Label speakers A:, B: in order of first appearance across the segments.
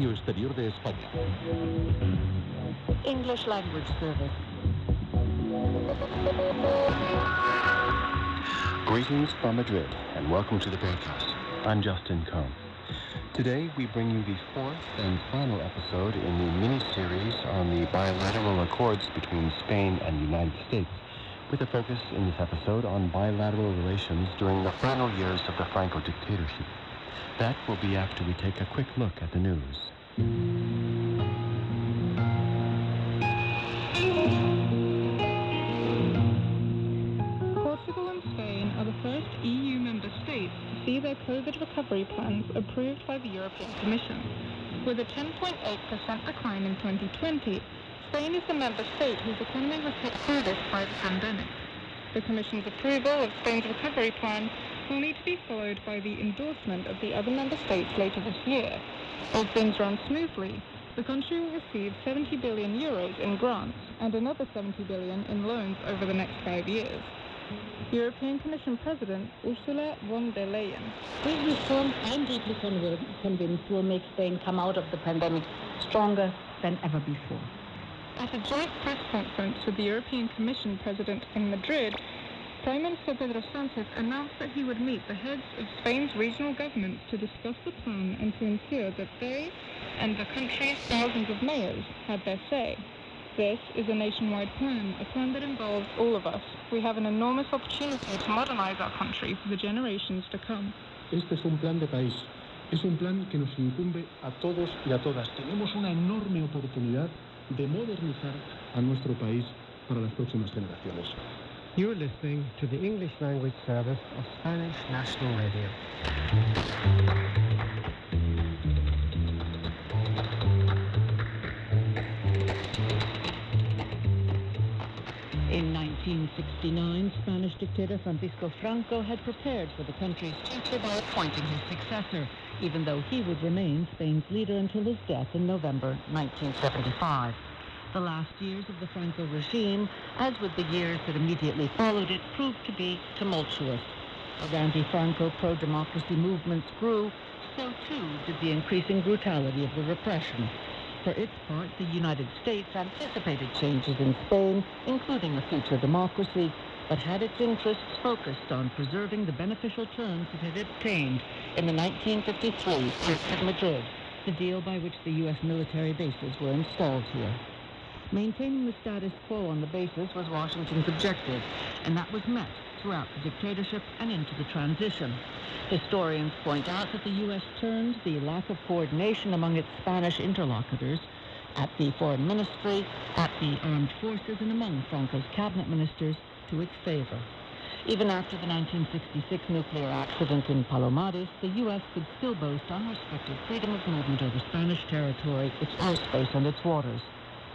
A: Servicio Exterior de España.
B: English Language Service.
C: Greetings from Madrid, and welcome to the broadcast. I'm Justin Cohn. Today, we bring you the fourth and final episode in the mini-series on the bilateral accords between Spain and the United States, with a focus in this episode on bilateral relations during the final years of the Franco dictatorship. That will be after we take a quick look at the news.
D: Portugal and Spain are the first EU member states to see their COVID recovery plans approved by the European Commission. With a 10.8% decline in 2020, Spain is the member state whose economy was hit hardest by the pandemic. The Commission's approval of Spain's recovery plan will need to be followed by the endorsement of the other member states later this year. If things run smoothly, the country will receive 70 billion euros in grants and another 70 billion in loans over the next 5 years. European Commission President Ursula von der Leyen.
B: These reforms, I'm deeply convinced, will make Spain come out of the pandemic stronger than ever before.
D: At a joint press conference with the European Commission President in Madrid, Prime Minister Pedro Sánchez announced that he would meet the heads of Spain's regional governments to discuss the plan and to ensure that they and the country's thousands of mayors had their say. This is a nationwide plan, a plan that involves all of us. We have an enormous opportunity to modernize our country for the generations to come.
E: Este es un plan de país. Es un plan que nos incumbe a todos y a todas. Tenemos una enorme oportunidad de modernizar a nuestro país para las próximas generaciones.
F: You're listening to the English language service of Spanish National Radio.
B: In 1969, Spanish dictator Francisco Franco had prepared for the country's future by appointing his successor, even though he would remain Spain's leader until his death in November 1975. The last years of the Franco regime, as with the years that immediately followed it, proved to be tumultuous. As anti-Franco pro-democracy movements grew, so too did the increasing brutality of the repression. For its part, the United States anticipated changes in Spain, including a future democracy, but had its interests focused on preserving the beneficial terms it had obtained in the 1953 Treaty of Madrid, the deal by which the U.S. military bases were installed here. Maintaining the status quo on the basis was Washington's objective, and that was met throughout the dictatorship and into the transition. Historians point out that the U.S. turned the lack of coordination among its Spanish interlocutors at the foreign ministry, at the armed forces, and among Franco's cabinet ministers to its favor. Even after the 1966 nuclear accident in Palomares, the U.S. could still boast unrestricted freedom of movement over Spanish territory, its airspace, and its waters.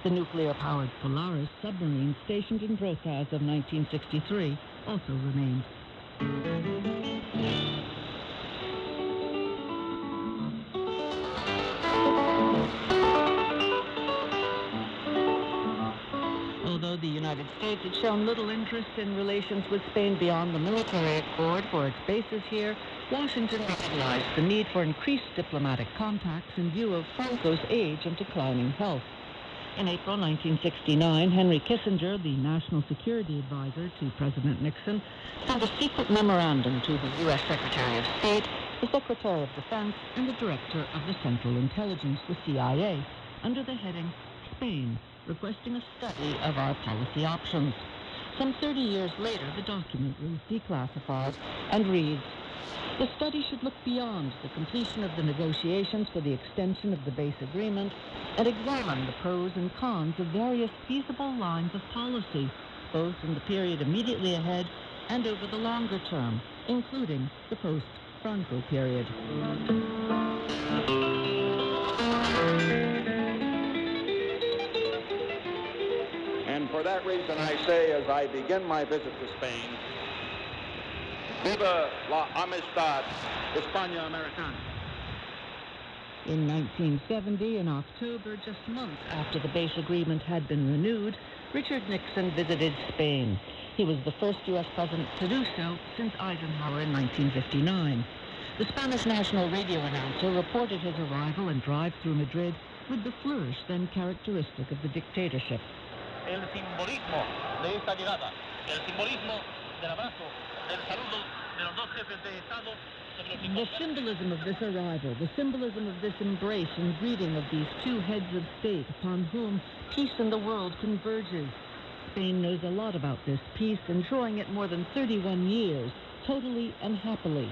B: The nuclear-powered Polaris submarine stationed in Brota as of 1963 also remained. Although the United States had shown little interest in relations with Spain beyond the military accord for its bases here, Washington recognized the need for increased diplomatic contacts in view of Franco's age and declining health. In April 1969, Henry Kissinger, the national security advisor to President Nixon, sent a secret memorandum to the U.S. Secretary of State, the Secretary of Defense, and the Director of the Central Intelligence, the CIA, under the heading Spain, requesting a study of our policy options. Some 30 years later, the document was declassified and reads, "The study should look beyond the completion of the negotiations for the extension of the base agreement and examine the pros and cons of various feasible lines of policy, both in the period immediately ahead and over the longer term, including the post-Franco period."
G: And for that reason, I say, as I begin my visit to Spain, Viva la amistad España-Americana.
B: In 1970, in October, just months after the base agreement had been renewed, Richard Nixon visited Spain. He was the first U.S. president to do so since Eisenhower in 1959. The Spanish national radio announcer reported his arrival and drive through Madrid with the flourish then characteristic of the dictatorship.
A: El simbolismo de esta llegada, el simbolismo del abrazo, del saludo de los dos jefes de Estado.
B: The symbolism of this arrival, the symbolism of this embrace and greeting of these two heads of state upon whom peace in the world converges. Spain knows a lot about this peace, enjoying it more than 31 years, totally and happily.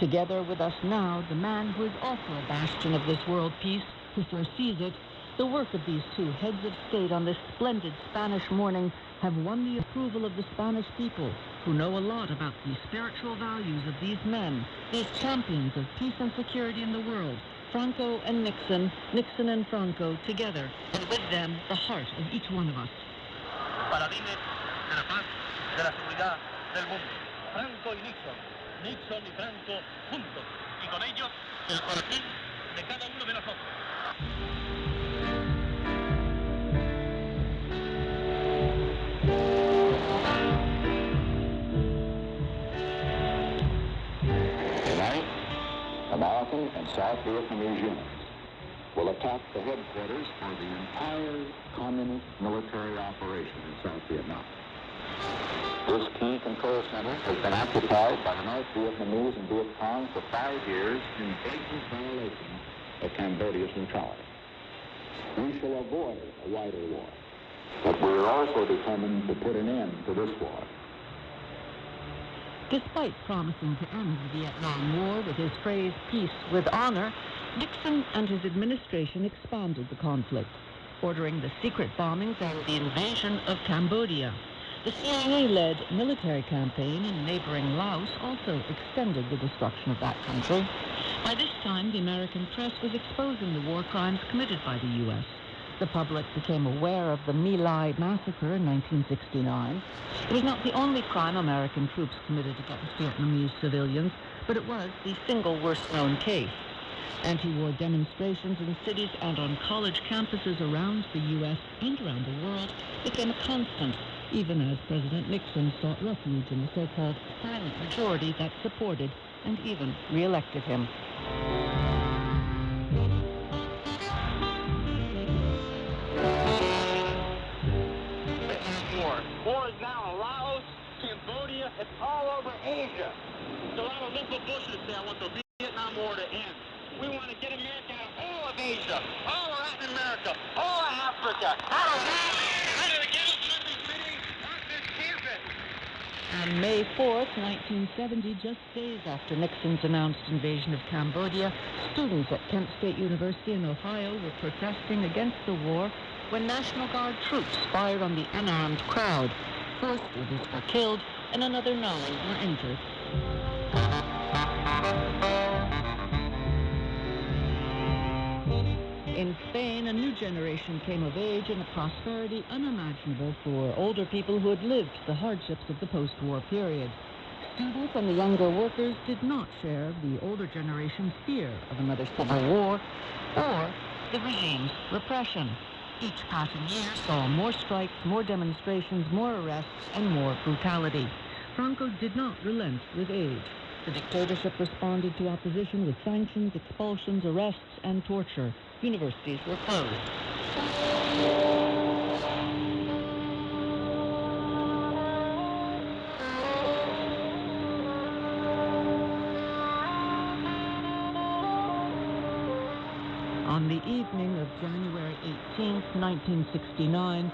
B: Together with us now, the man who is also a bastion of this world peace, who foresees it, the work of these two heads of state on this splendid Spanish morning have won the approval of the Spanish people, who know a lot about the spiritual values of these men, these champions of peace and security in the world, Franco and Nixon, Nixon and Franco together, and with them the heart of each one of us.
A: Paladines de la paz, de la seguridad del mundo. Franco y Nixon, Nixon y Franco juntos, y con ellos el corazón de cada uno de nosotros.
G: Tonight, American and South Vietnamese units will attack the headquarters for the entire communist military operation in South Vietnam. This key control center has been occupied by the North Vietnamese and Viet Cong for 5 years in blatant violation of Cambodia's neutrality. We shall avoid a wider war, but we are also determined to put an end to this war.
B: Despite promising to end the Vietnam War with his phrase, peace with honor, Nixon and his administration expanded the conflict, ordering the secret bombings and the invasion of Cambodia. The CIA-led military campaign in neighboring Laos also extended the destruction of that country. By this time, the American press was exposing the war crimes committed by the U.S. The public became aware of the My Lai massacre in 1969. It was not the only crime American troops committed against Vietnamese civilians, but it was the single worst-known case. Anti-war demonstrations in cities and on college campuses around the U.S. and around the world became a constant, even as President Nixon sought refuge in the so-called silent majority that supported and even re-elected him.
A: War is now in Laos, Cambodia, it's all over Asia. So a lot of local bushes say I want the Vietnam War to end. We want to get America out of all of Asia, all of Latin America, all of Africa, all of that. Ready to get up in every city, off this campus.
B: On May 4th, 1970, just days after Nixon's announced invasion of Cambodia, students at Kent State University in Ohio were protesting against the war when National Guard troops fired on the unarmed crowd. 4 students were killed and another 9 were injured. In Spain, a new generation came of age in a prosperity unimaginable for older people who had lived the hardships of the post-war period. Students and the younger workers did not share the older generation's fear of another civil war or the regime's repression. Each passing year saw more strikes, more demonstrations, more arrests, and more brutality. Franco did not relent with age. The dictatorship responded to opposition with sanctions, expulsions, arrests, and torture. Universities were closed. On the evening of January 18th, 1969,